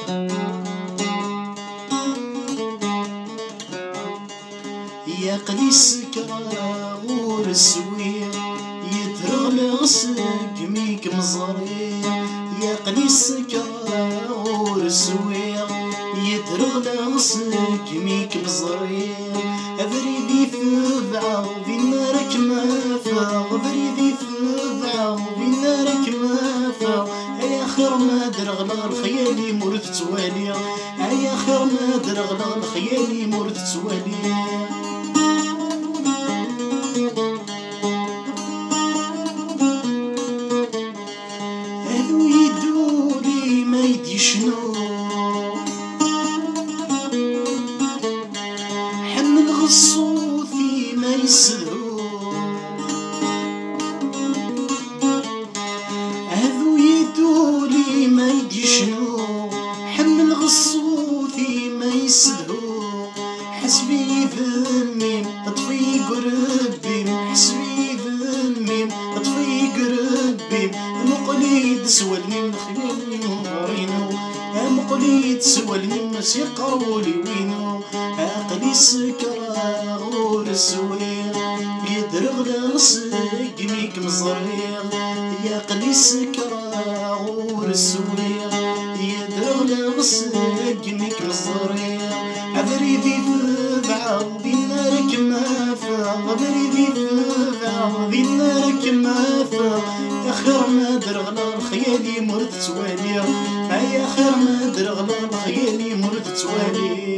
يا قليس كراغور السوير يترغل سقميك مزري. يا قليس كراغور السوير يترغل سقميك مزري. بريدي فبعة بين نارك ما فاغ، بريدي فبعة بين نارك ما فاغ. يا خير ما درغلا الخيالي مرت توالي، يا خير ما درغلا الخيالي مرت توالي. هذو يدولي ما يدي شنو، حمل غصوثي ما يسلو. هذو يدولي ما يدي شنو، حمل غصوثي ما يسلو. حسبي ذميم اطفي قربي، حسبي ذميم اطفي قربي. مقليد سوالني من خيالي مغرينو، مقليد سوالني مس يقرولي وينو. قليس كراغور السوير يدرغل سقميك مزرير. يا قليس كراغور السوير يدرغل سقميك مزرير. بريدي فبعة بين نارك ما فاغ، بريدي فبعة بين نارك ما فاغ. يا خير ما درغلا الخيالي مرت توالي، يا خير ما درغلا الخيالي مرت توالي.